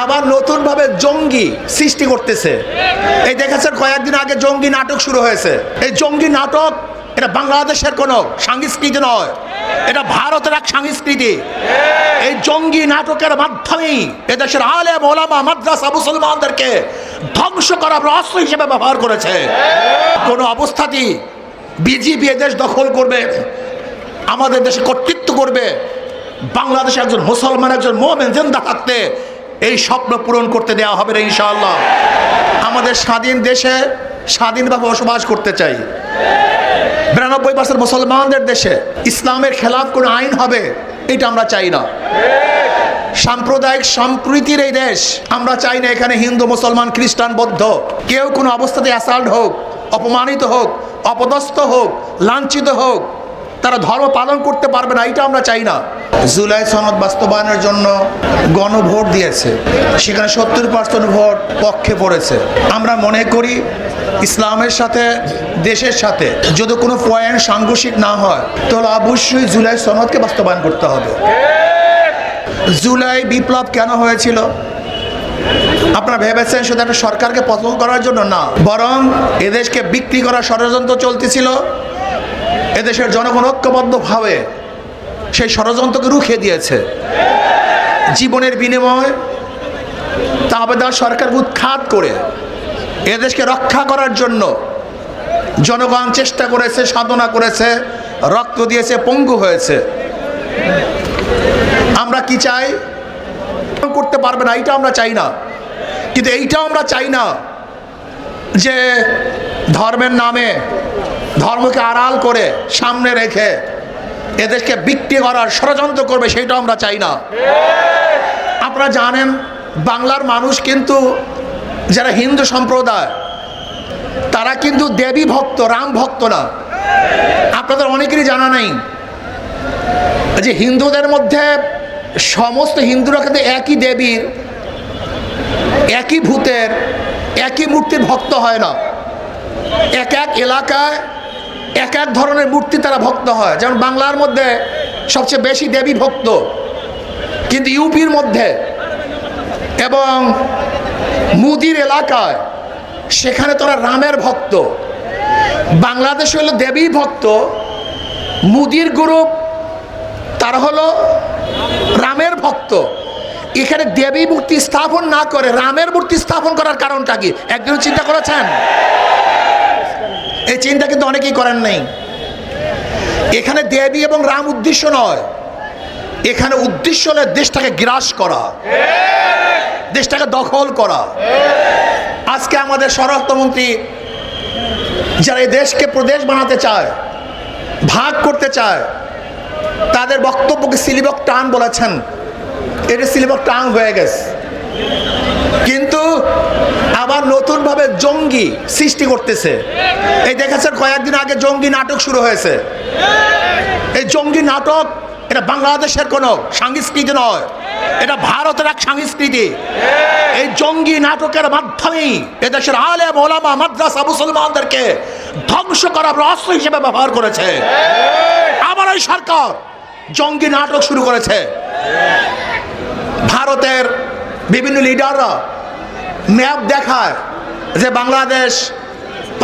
আবার নতুন ভাবে জঙ্গি সৃষ্টি করতেছে। এই দেখেছেন কয়েকদিন আগে জঙ্গি নাটক শুরু হয়েছে। এই জঙ্গি নাটক এটা বাংলাদেশের কোনো সংস্কৃতি নয়, এটা ভারতের এক সংস্কৃতি। এই জঙ্গি নাটকের মাধ্যমেই এদেশের আলেম ওলামা মাদ্রাসা মুসলমানদেরকে ধ্বংস করার অস্ত্র হিসেবে ব্যবহার করেছে। কোনো অবস্থাতেই বিজেপি এদেশ দখল করবে, আমাদের দেশে কর্তৃত্ব করবে, বাংলাদেশে একজন মুসলমান একজন মুমিন জিন্দা থাকতে এই স্বপ্ন পূরণ করতে দেওয়া হবে না ইনশাআল্লাহ। আমাদের স্বাধীন দেশে স্বাধীনভাবে বসবাস করতে চাই। 92% মুসলমানদের দেশে ইসলামের খেলাফ কোনো আইন হবে এটা আমরা চাই না। সাম্প্রদায়িক সম্প্রীতির এই দেশ আমরা চাই না। এখানে হিন্দু মুসলমান খ্রিস্টান বৌদ্ধ কেউ কোনো অবস্থাতে অ্যাসাল্ট হোক, অপমানিত হোক, অপদস্থ হোক, লাঞ্ছিত হোক, তারা ধর্ম পালন করতে পারবে না, এটা আমরা চাই না। জুলাই সনদ বাস্তবায়নের জন্য গণভোট দিয়েছে, সেখানে 70% ভোট পক্ষে পড়েছে। আমরা মনে করি ইসলামের সাথে দেশের সাথে যদি কোনো পয়েন্ট সাংঘর্ষিক না হয় তাহলে অবশ্যই জুলাই সনদকে বাস্তবায়ন করতে হবে। জুলাই বিপ্লব কেন হয়েছিল? আপনারা ভেবেছেন শুধু একটা সরকারকে পতন করার জন্য? না, বরং এদেশকে বিক্রি করার ষড়যন্ত্র চলতেছিল। এদেশের জনগণ ঐক্যবদ্ধভাবে সেই ষড়যন্ত্রকে রুখে দিয়েছে। জীবনের বিনিময় তাবেদার সরকারকে উৎখাত করে এদেশকে রক্ষা করার জন্য জনগণ চেষ্টা করেছে, সাধনা করেছে, রক্ত দিয়েছে, পঙ্গু হয়েছে। আমরা কি চাই? করতে পারবে না, এইটা আমরা চাই না। কিন্তু এইটাও আমরা চাই না যে ধর্মের নামে ধর্মকে আড়াল করে সামনে রেখে এদেরকে বিক্রি করার ষড়যন্ত্র করবে, সেটাও আমরা চাই না। আপনারা জানেন বাংলার মানুষ কিন্তু যারা হিন্দু সম্প্রদায় তারা কিন্তু দেবী ভক্ত, রাম ভক্ত না। আপনাদের অনেকেরই জানা নেই যে হিন্দুদের মধ্যে সমস্ত হিন্দুরা কিন্তু একই দেবীর, একই ভূতের, একই মূর্তির ভক্ত হয় না। এক এক এলাকায় এক এক ধরনের মূর্তি তারা ভক্ত হয়। যেমন বাংলার মধ্যে সবচেয়ে বেশি দেবী ভক্ত, কিন্তু ইউপির মধ্যে এবং মুদির এলাকায় সেখানে তারা রামের ভক্ত। বাংলাদেশে হলো দেবী ভক্ত, মুদির গ্রুপ তারা হলো রামের ভক্ত। এখানে দেবী মূর্তি স্থাপন না করে রামের মূর্তি স্থাপন করার কারণটা কি একদিন চিন্তা করেছেন? এই চিন্তা কিন্তু অনেকেই করেন নাই। এখানে দেবী এবং রাম উদ্দেশ্য নয়, এখানে উদ্দেশ্য হলো দেশটাকে গ্রাস করা, দেশটাকে দখল করা। আজকে আমাদের স্বরাষ্ট্রমন্ত্রী যারা এই দেশকে প্রদেশ বানাতে চায়, ভাগ করতে চায়, তাদের বক্তব্যকে সিলিবক টান বলেছেন। এটা সিলিবক টান হয়ে গেছে। কিন্তু আবার নতুন ভাবে জঙ্গি সৃষ্টি করতেছে। এই দেখেছেন কয়েকদিন আগে জঙ্গি নাটক শুরু হয়েছে। এই জঙ্গি নাটক এটা বাংলাদেশের কোনো সংস্কৃতি নয়, এটা ভারতের এক সংস্কৃতি। এই জঙ্গি নাটকের মাধ্যমেই এদেশের আলেম ওলামা মাদ্রাসা মুসলমানদেরকে ধ্বংস করার অস্ত্র হিসেবে ব্যবহার করেছে। আবার এই সরকার জঙ্গি নাটক শুরু করেছে। ভারতের বিভিন্ন লিডাররা ম্যাপ দেখায় যে বাংলাদেশ,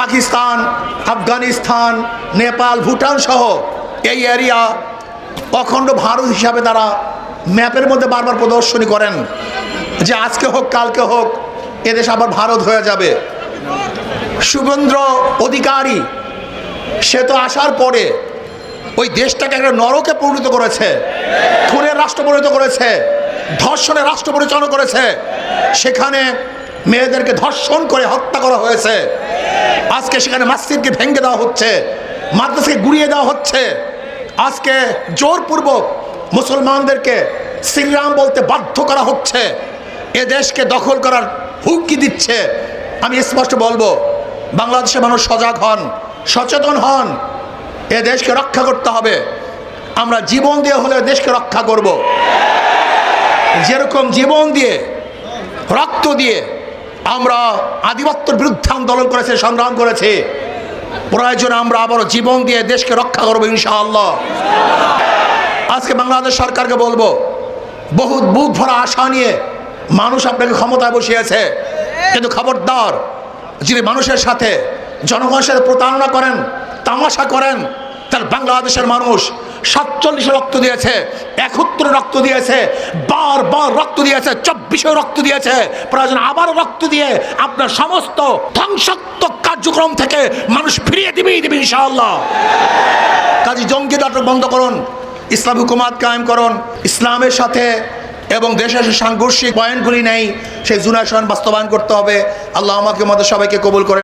পাকিস্তান, আফগানিস্তান, নেপাল, ভুটান সহ এই এরিয়া অখণ্ড ভারত হিসাবে তারা ম্যাপের মধ্যে বারবার প্রদর্শনী করেন যে আজকে হোক কালকে হোক এদেশ আবার ভারত হয়ে যাবে। শুভেন্দ্র অধিকারী সে তো আসার পরে ওই দেশটাকে একটা নরকে পরিণত করেছে, খুনের রাষ্ট্র পরিণত করেছে, ধর্ষণের রাষ্ট্র পরিচালনা করেছে। সেখানে মেয়েদেরকে ধর্ষণ করে হত্যা করা হয়েছে। আজকে সেখানে মসজিদকে ভেঙে দেওয়া হচ্ছে, মাদ্রাসাকে গুড়িয়ে দেওয়া হচ্ছে। আজকে জোরপূর্বক মুসলমানদেরকে শ্রীরাম বলতে বাধ্য করা হচ্ছে। এ দেশকে দখল করার হুমকি দিচ্ছে। আমি স্পষ্ট বলবো, বাংলাদেশের মানুষ সজাগ হন, সচেতন হন। এ দেশকে রক্ষা করতে হবে। আমরা জীবন দিয়ে হলে দেশকে রক্ষা করব। যেরকম জীবন দিয়ে, রক্ত দিয়ে আমরা আধিপত্যের বিরুদ্ধে আন্দোলন করেছি, সংগ্রাম করেছি, প্রয়োজনে আমরা আবারও জীবন দিয়ে দেশকে রক্ষা করবো ইনশাআল্লাহ। আজকে বাংলাদেশ সরকারকে বলবো, বহুত বুক ভরা আশা নিয়ে মানুষ আপনাকে ক্ষমতায় বসিয়েছে, কিন্তু খবরদার, যিনি মানুষের সাথে জনগণের সাথে প্রতারণা করেন, তামাশা করেন, তার বাংলাদেশের মানুষ 47 রক্ত দিয়েছে, 71 রক্ত দিয়েছে, বারবার রক্ত দিয়েছে, 24 রক্ত দিয়েছে, প্রয়োজন আবারও রক্ত দিয়ে আপনার সমস্ত ধ্বংসাত্মক কার্যক্রম থেকে মানুষ ফিরিয়ে দিবে ইনশাআল্লাহ। কাজী জঙ্গি নাটক বন্ধ করুন, ইসলামী হুকুমাত কায়েম করুন, ইসলামের সাথে এবং দেশের সাংঘর্ষিক পয়েন্টগুলি নেই সেই জুনায়দ সনদ বাস্তবায়ন করতে হবে। আল্লাহ আমাকে আমাদের সবাইকে কবুল করে।